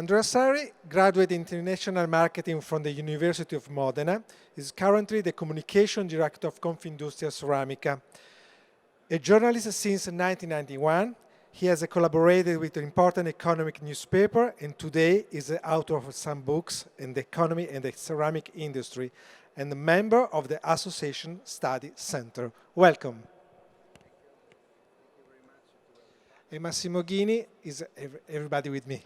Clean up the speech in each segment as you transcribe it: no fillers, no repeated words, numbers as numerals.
Andrea Serri, graduate in international marketing from the University of Modena, is currently the communication director of Confindustria Ceramica. A journalist since 1991, he has collaborated with an important economic newspaper and today is the author of some books in the economy and the ceramic industry and a member of the Association Study Center. Welcome. And Massimo Ghini is everybody with me.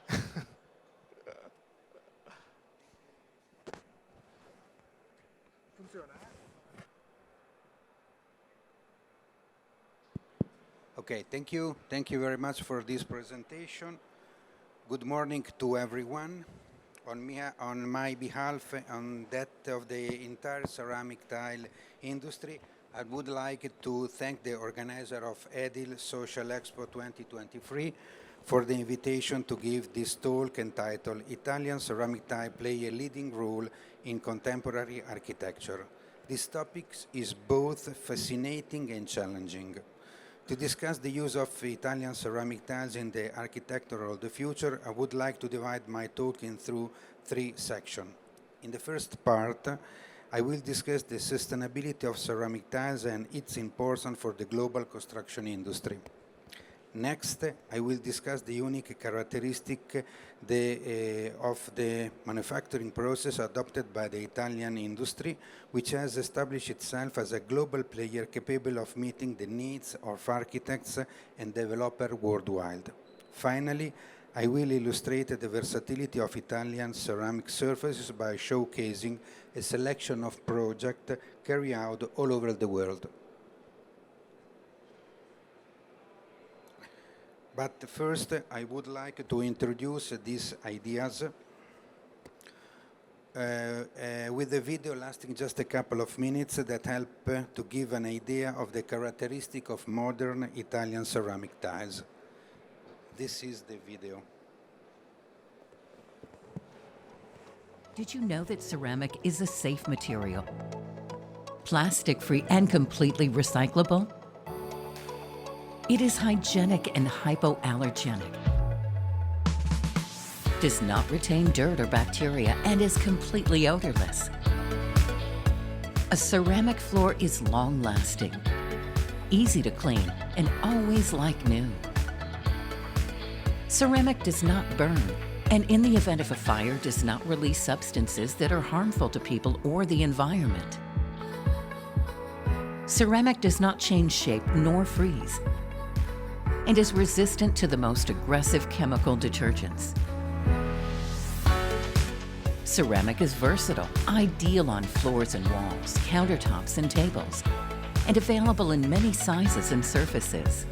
Okay, thank you. Thank you very much for this presentation. Good morning to everyone. On my behalf, on that of the entire ceramic tile industry, I would like to thank the organizer of EDIL Social Expo 2023 for the invitation to give this talk entitled Italian Ceramic Tile Play a Leading Role in Contemporary Architecture. This topic is both fascinating and challenging. To discuss the use of Italian ceramic tiles in the architecture of the future, I would like to divide my talk into three sections. In the first part, I will discuss the sustainability of ceramic tiles and its importance for the global construction industry. Next, I will discuss the unique characteristic of the manufacturing process adopted by the Italian industry, which has established itself as a global player capable of meeting the needs of architects and developers worldwide. Finally, I will illustrate the versatility of Italian ceramic surfaces by showcasing a selection of projects carried out all over the world. But first, I would like to introduce these ideas with a video lasting just a couple of minutes that help to give an idea of the characteristic of modern Italian ceramic tiles. This is the video. Did you know that ceramic is a safe material? Plastic-free and completely recyclable? It is hygienic and hypoallergenic, does not retain dirt or bacteria, and is completely odorless. A ceramic floor is long-lasting, easy to clean, and always like new. Ceramic does not burn, and in the event of a fire, does not release substances that are harmful to people or the environment. Ceramic does not change shape nor freeze, and is resistant to the most aggressive chemical detergents. Ceramic is versatile, ideal on floors and walls, countertops and tables, and available in many sizes and surfaces.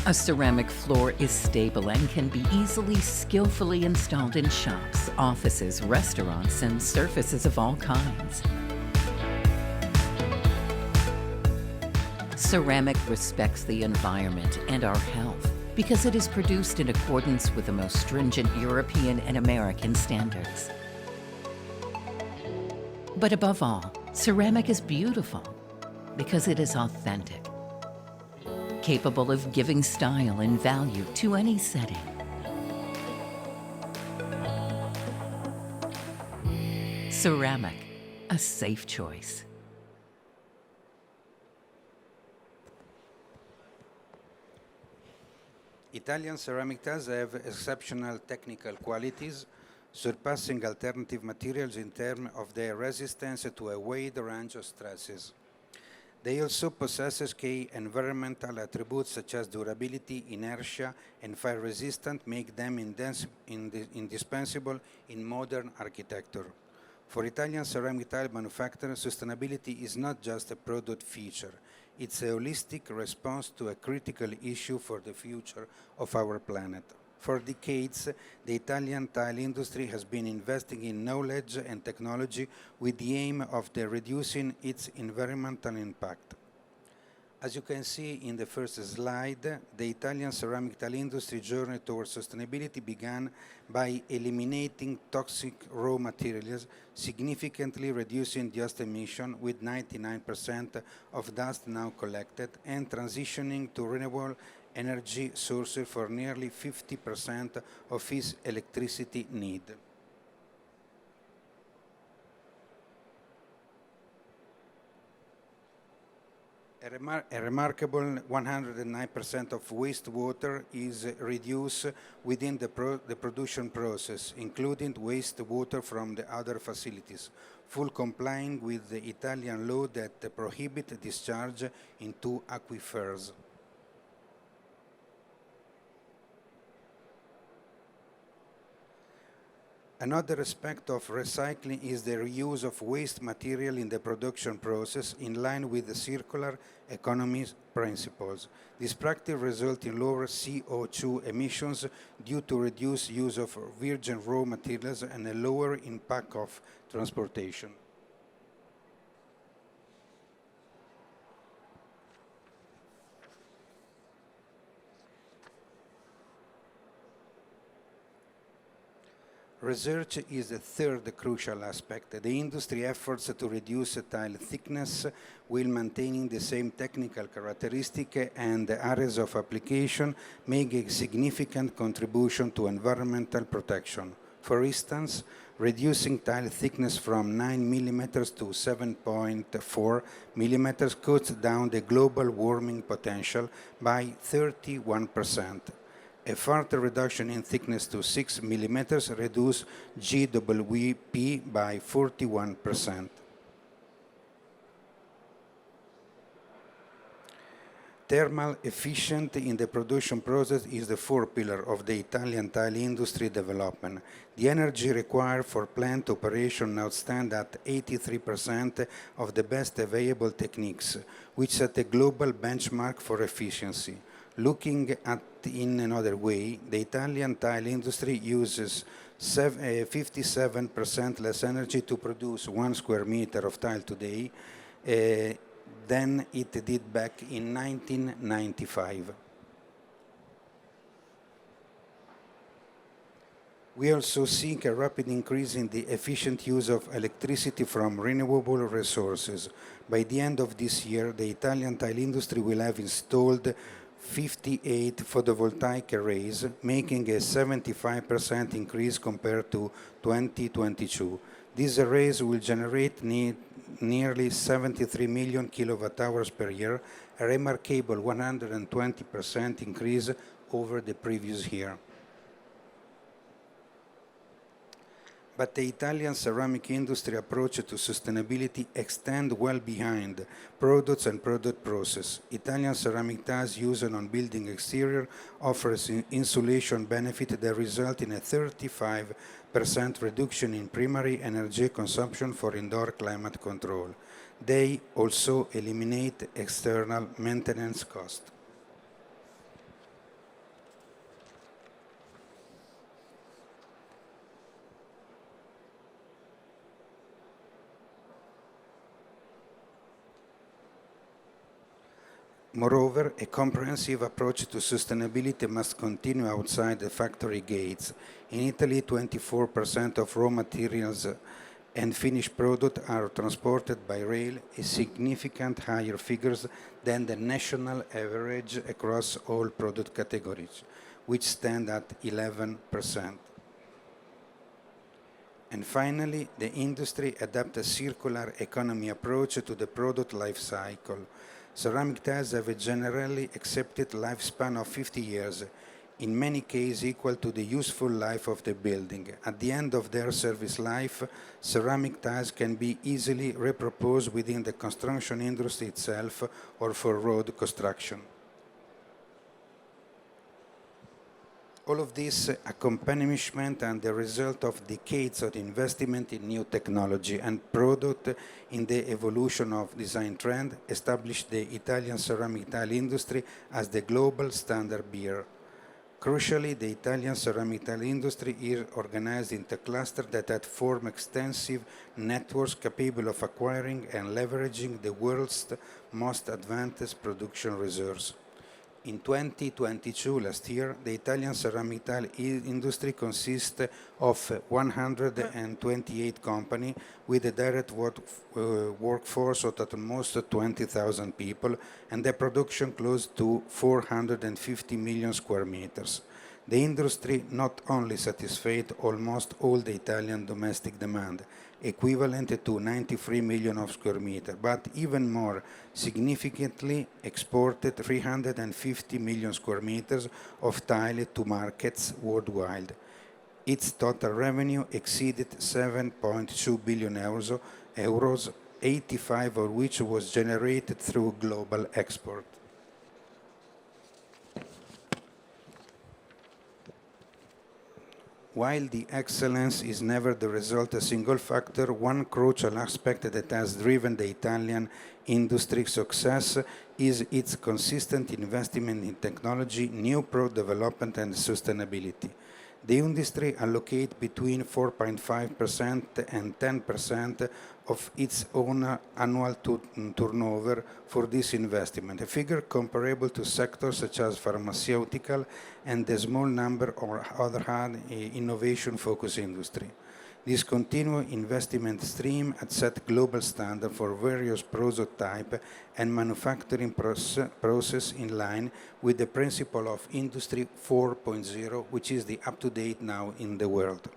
A ceramic floor is stable and can be easily, skillfully installed in shops, offices, restaurants, and surfaces of all kinds. Ceramic respects the environment and our health because it is produced in accordance with the most stringent European and American standards. But above all, ceramic is beautiful because it is authentic, capable of giving style and value to any setting. Ceramic, a safe choice. Italian ceramic tiles have exceptional technical qualities, surpassing alternative materials in terms of their resistance to a wide range of stresses. They also possess key environmental attributes such as durability, inertia, and fire resistance, make them indispensable in modern architecture. For Italian ceramic tile manufacturers, sustainability is not just a product feature. It's a holistic response to a critical issue for the future of our planet. For decades, the Italian tile industry has been investing in knowledge and technology with the aim of reducing its environmental impact. As you can see in the first slide, the Italian ceramic tile industry journey towards sustainability began by eliminating toxic raw materials, significantly reducing dust emission with 99% of dust now collected, and transitioning to renewable energy source for nearly 50% of its electricity need. A remarkable 109% of wastewater is reduced within the production process, including wastewater from the other facilities, full complying with the Italian law that prohibits discharge into aquifers. Another aspect of recycling is the reuse of waste material in the production process in line with the circular economy principles. This practice results in lower CO2 emissions due to reduced use of virgin raw materials and a lower impact of transportation. Research is the third crucial aspect. The industry efforts to reduce tile thickness while maintaining the same technical characteristic and areas of application make a significant contribution to environmental protection. For instance, reducing tile thickness from 9 mm to 7.4 mm cuts down the global warming potential by 31%. A further reduction in thickness to 6 mm reduces GWP by 41%. Thermal efficiency in the production process is the fourth pillar of the Italian tile industry development. The energy required for plant operation now stands at 83% of the best available techniques, which set a global benchmark for efficiency. Looking at in another way, the Italian tile industry uses 57% less energy to produce 1 square meter of tile today than it did back in 1995. We also seek a rapid increase in the efficient use of electricity from renewable resources. By the end of this year, the Italian tile industry will have installed 58 photovoltaic arrays, making a 75% increase compared to 2022. These arrays will generate nearly 73 million kilowatt-hours per year, a remarkable 120% increase over the previous year. But the Italian ceramic industry approach to sustainability extends well behind products and product process. Italian ceramic tiles used on building exterior offers insulation benefit that result in a 35% reduction in primary energy consumption for indoor climate control. They also eliminate external maintenance costs. Moreover, a comprehensive approach to sustainability must continue outside the factory gates. In Italy, 24% of raw materials and finished products are transported by rail, a significant higher figures than the national average across all product categories, which stand at 11%. And finally, the industry adapts a circular economy approach to the product life cycle. Ceramic tiles have a generally accepted lifespan of 50 years, in many cases equal to the useful life of the building. At the end of their service life, ceramic tiles can be easily repurposed within the construction industry itself or for road construction. All of this accompaniment and the result of decades of investment in new technology and product in the evolution of design trend established the Italian ceramic tile industry as the global standard bearer. Crucially, the Italian ceramic tile industry is organized into clusters that form extensive networks capable of acquiring and leveraging the world's most advanced production resources. In 2022, last year, the Italian ceramic tile industry consists of 128 companies with a direct workforce of at most 20,000 people and a production close to 450 million square meters. The industry not only satisfied almost all the Italian domestic demand, equivalent to 93 million of square meters, but even more significantly exported 350 million square meters of tile to markets worldwide. Its total revenue exceeded 7.2 billion euros, 85 of which was generated through global export. While the excellence is never the result of a single factor, one crucial aspect that has driven the Italian industry's success is its consistent investment in technology, new product development and sustainability. The industry allocates between 4.5% and 10% of its own annual turnover for this investment, a figure comparable to sectors such as pharmaceutical and a small number of other innovation-focused industry. This continued investment stream has set global standard for various prototype and manufacturing process in line with the principle of Industry 4.0, which is the up-to-date now in the world.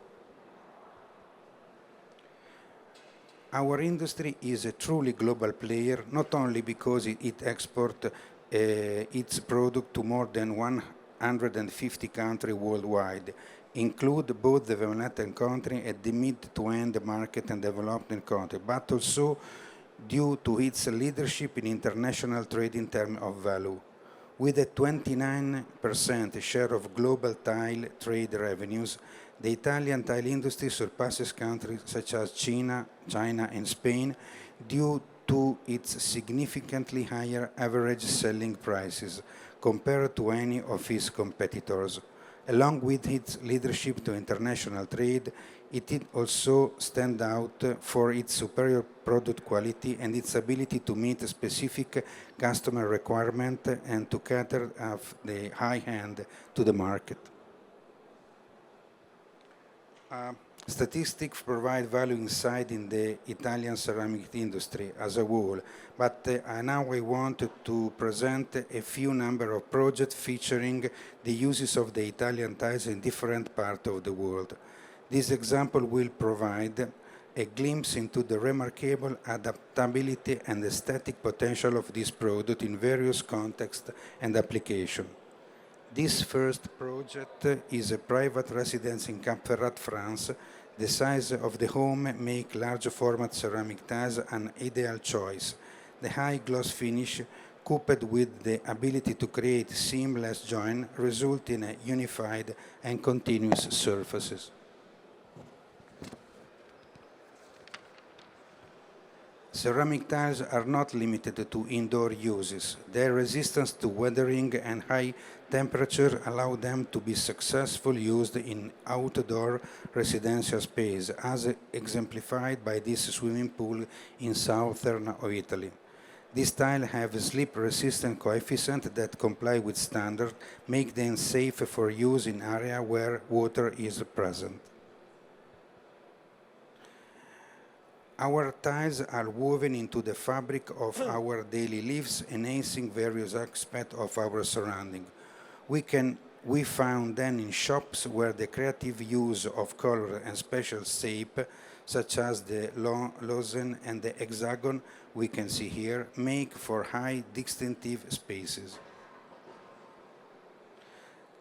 Our industry is a truly global player, not only because it exports its product to more than 150 countries worldwide, include both the developed countries and the mid-to-end market and developing countries, but also due to its leadership in international trade in terms of value. With a 29% share of global tile trade revenues, the Italian tile industry surpasses countries such as China and Spain due to its significantly higher average selling prices compared to any of its competitors. Along with its leadership to international trade, it also stands out for its superior product quality and its ability to meet specific customer requirements and to cater the high end to the market. Statistics provide value insight in the Italian ceramic industry as a whole, but now I want to present a few number of projects featuring the uses of the Italian tiles in different parts of the world. This example will provide a glimpse into the remarkable adaptability and aesthetic potential of this product in various contexts and applications. This first project is a private residence in Cap Ferrat, France. The size of the home makes large format ceramic tiles an ideal choice. The high gloss finish, coupled with the ability to create seamless join, result in a unified and continuous surfaces. Ceramic tiles are not limited to indoor uses. Their resistance to weathering and high temperature allow them to be successfully used in outdoor residential space, as exemplified by this swimming pool in southern Italy. These tiles have a slip-resistant coefficient that comply with standard, make them safe for use in areas where water is present. Our tiles are woven into the fabric of our daily lives, enhancing various aspects of our surrounding. We found them in shops where the creative use of color and special shape, such as the lozenge and the hexagon we can see here, make for high distinctive spaces.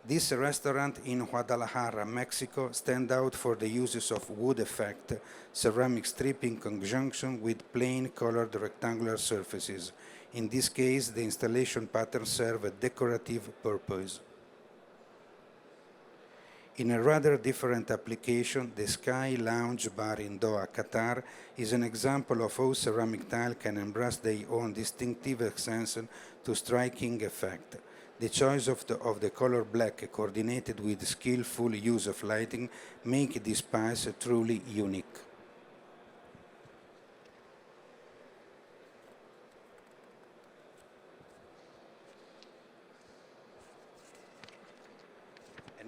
This restaurant in Guadalajara, Mexico, stands out for the uses of wood effect, ceramic strip in conjunction with plain colored rectangular surfaces. In this case, the installation pattern serves a decorative purpose. In a rather different application, the Sky Lounge Bar in Doha, Qatar, is an example of how ceramic tile can embrace their own distinctive extension to striking effect. The choice of the color black, coordinated with skillful use of lighting, make this piece truly unique.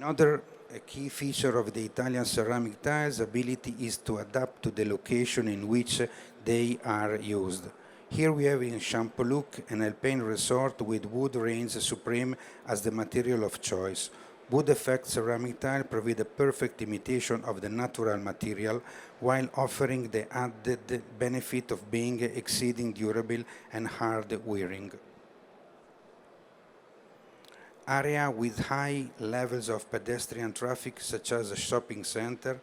Another key feature of the Italian ceramic tiles ability is to adapt to the location in which they are used. Here we have in Champoluc an alpine resort with wood reigns supreme as the material of choice. Wood effect ceramic tile provide a perfect imitation of the natural material while offering the added benefit of being exceeding durable and hard wearing. Area with high levels of pedestrian traffic, such as a shopping center,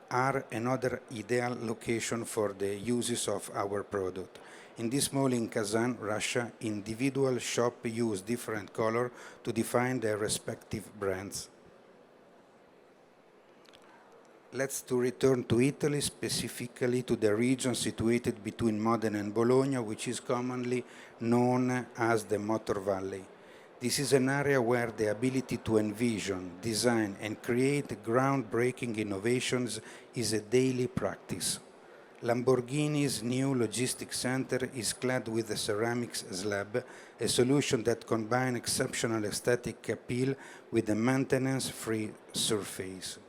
are another ideal location for the uses of our product. In this mall in Kazan, Russia, individual shops use different colors to define their respective brands. Let's return to Italy, specifically to the region situated between Modena and Bologna, which is commonly known as the Motor Valley. This is an area where the ability to envision, design, and create groundbreaking innovations is a daily practice. Lamborghini's new logistics center is clad with a ceramics slab, a solution that combines exceptional aesthetic appeal with a maintenance-free surface.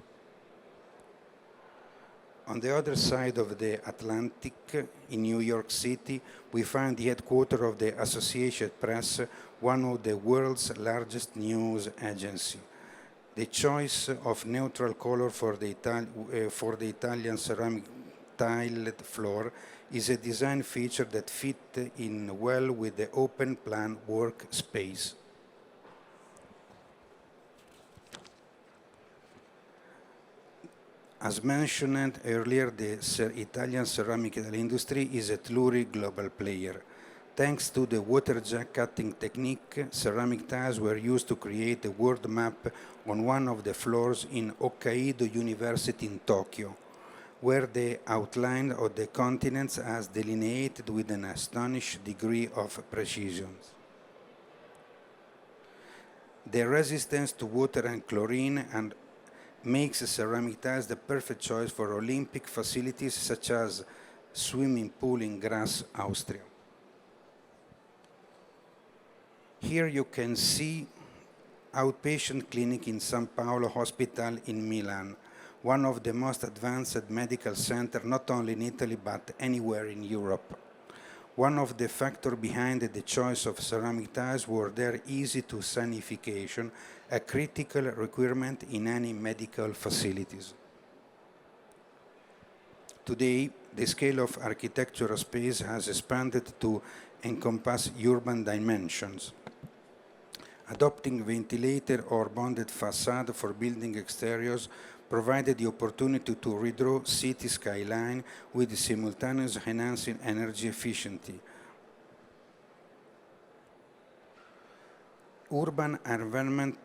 On the other side of the Atlantic, in New York City, we find the headquarters of the Associated Press, one of the world's largest news agencies. The choice of neutral color for the Italian ceramic tiled floor is a design feature that fits in well with the open plan workspace. As mentioned earlier, the Italian ceramic industry is a truly global player. Thanks to the water jet cutting technique, ceramic tiles were used to create a world map on one of the floors in Hokkaido University in Tokyo, where the outline of the continents is delineated with an astonishing degree of precision. The resistance to water and chlorine and makes ceramic tiles the perfect choice for Olympic facilities such as swimming pool in Graz, Austria. Here you can see outpatient clinic in San Paolo Hospital in Milan, one of the most advanced medical centers not only in Italy but anywhere in Europe. One of the factors behind the choice of ceramic tiles were their easy to sanification, a critical requirement in any medical facilities. Today, the scale of architectural space has expanded to encompass urban dimensions. Adopting ventilated or bonded facade for building exteriors provided the opportunity to redraw city skyline with simultaneous enhancing energy efficiency. Urban environment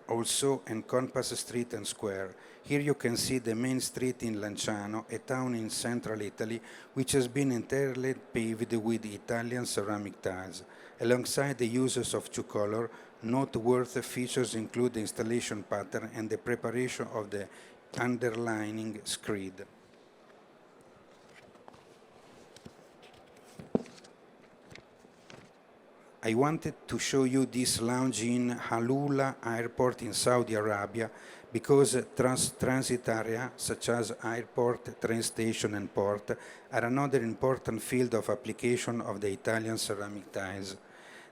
also encompasses street and square. Here you can see the main street in Lanciano, a town in central Italy, which has been entirely paved with Italian ceramic tiles. Alongside the uses of two-color, noteworthy features include the installation pattern and the preparation of the underlining screed. I wanted to show you this lounge in Halula Airport in Saudi Arabia because transit areas such as airport, train station and port are another important field of application of the Italian ceramic tiles.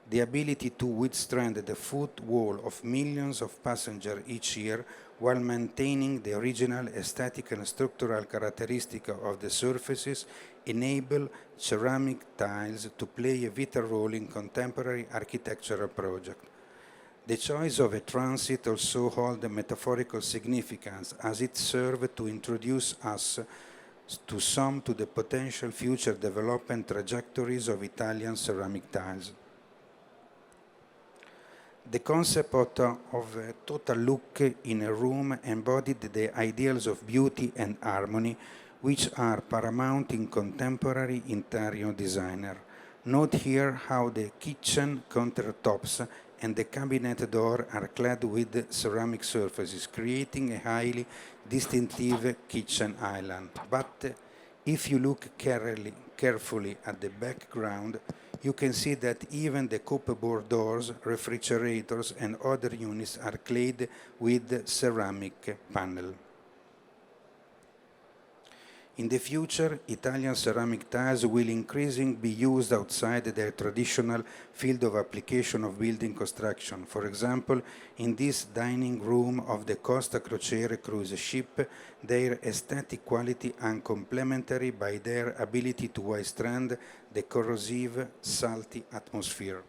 The ability to withstand the footfall of millions of passengers each year while maintaining the original aesthetic and structural characteristics of the surfaces enable ceramic tiles to play a vital role in contemporary architectural projects. The choice of a transit also holds a metaphorical significance as it serves to introduce us to the potential future development trajectories of Italian ceramic tiles. The concept of a total look in a room embodied the ideals of beauty and harmony, which are paramount in contemporary interior design. Note here how the kitchen countertops and the cabinet door are clad with ceramic surfaces, creating a highly distinctive kitchen island. But if you look carefully at the background, You can see that even the cupboard doors, refrigerators, and other units are clad with ceramic panel. In the future, Italian ceramic tiles will increasingly be used outside their traditional field of application of building construction. For example, in this dining room of the Costa Crociere cruise ship, their aesthetic quality are complementary by their ability to withstand the corrosive, salty atmosphere.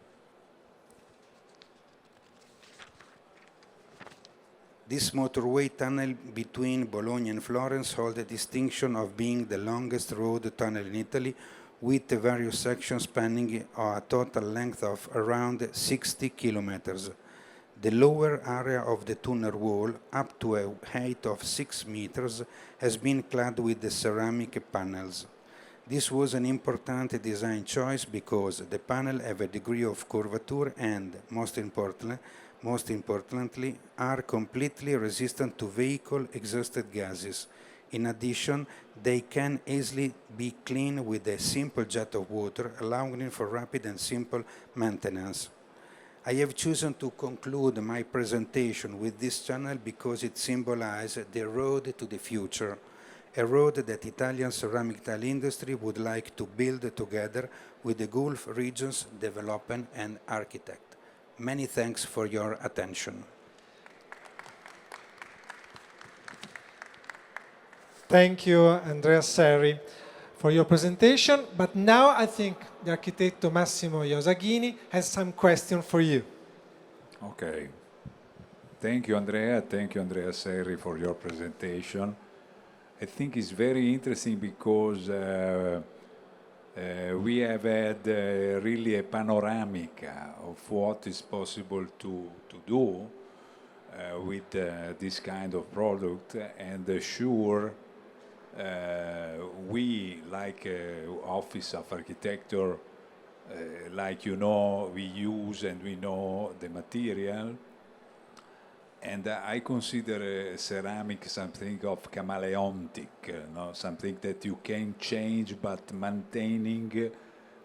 This motorway tunnel between Bologna and Florence holds the distinction of being the longest road tunnel in Italy, with various sections spanning a total length of around 60 kilometers. The lower area of the tunnel wall, up to a height of 6 meters, has been clad with the ceramic panels. This was an important design choice because the panel have a degree of curvature and, most importantly, are completely resistant to vehicle exhausted gases. In addition, they can easily be cleaned with a simple jet of water, allowing for rapid and simple maintenance. I have chosen to conclude my presentation with this channel because it symbolizes the road to the future, a road that Italian ceramic tile industry would like to build together with the Gulf region's development and architect. Many thanks for your attention. Thank you, Andrea Serri, for your presentation. But now I think the architetto Massimo Ghini has some question for you. Okay. Thank you, Andrea. Thank you, Andrea Serri, for your presentation. I think it's very interesting because we have had really a panoramic of what is possible to do with this kind of product, and sure we, like Office of Architecture, like you know, we use and we know the material, and I consider ceramic something of chameleontic, something that you can change but maintaining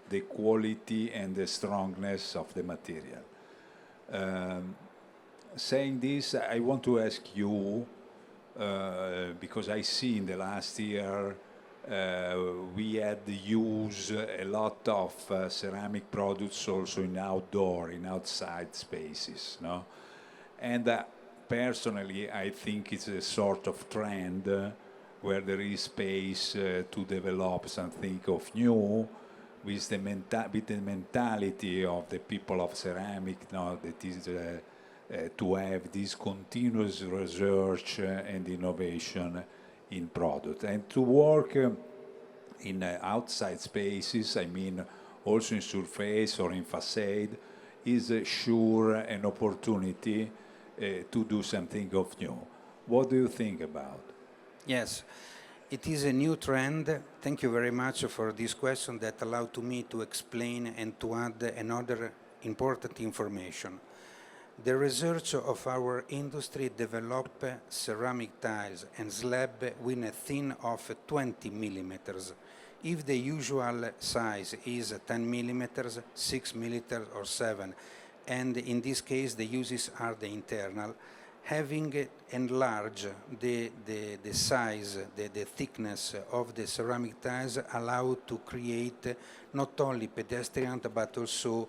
the quality and the strongness of the material. Saying this, I want to ask you, because I see in the last year we had used a lot of ceramic products also in outside spaces, no? And personally, I think it's a sort of trend where there is space to develop something of new with the mentality of the people of ceramic, that is to have this continuous research and innovation in product, and to work in outside spaces, I mean also in surface or in facade, is sure an opportunity to do something of new. What do you think about? Yes, it is a new trend. Thank you very much for this question that allowed to me to explain and to add another important information. The research of our industry develop ceramic tiles and slab with a thin of 20 millimeters. If the usual size is 10 millimeters, 6 millimeters or 7, and in this case the uses are the internal, having enlarged the size, the thickness of the ceramic tiles allow to create not only pedestrian but also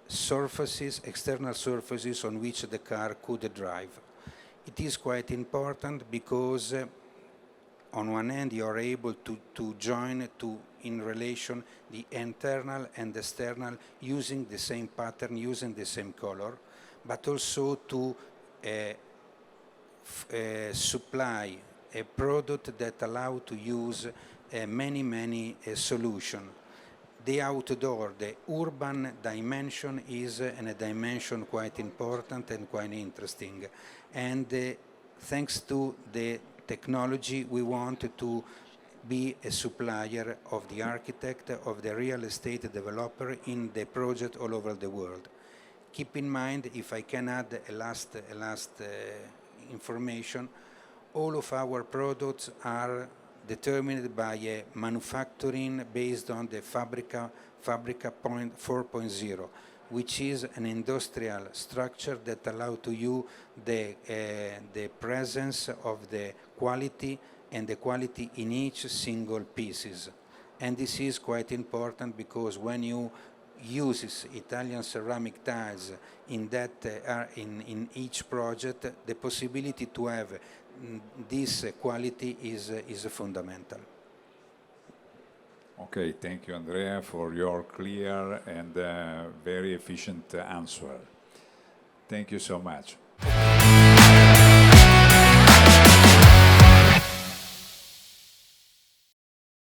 surfaces, external surfaces on which the car could drive. It is quite important because on one end you are able to join in relation the internal and external using the same pattern, using the same color, but also to supply a product that allow to use many solutions. The outdoor, the urban dimension is a dimension quite important and quite interesting. And thanks to the technology, we want to be a supplier of the architect, of the real estate developer in the project all over the world. Keep in mind, if I can add a last information, all of our products are determined by a manufacturing based on the Fabrica 4.0, which is an industrial structure that allows to you the presence of the quality and the quality in each single pieces. And this is quite important because when you use Italian ceramic tiles in each project, the possibility to have this quality is fundamental. Okay, thank you, Andrea, for your clear and very efficient answer. Thank you so much.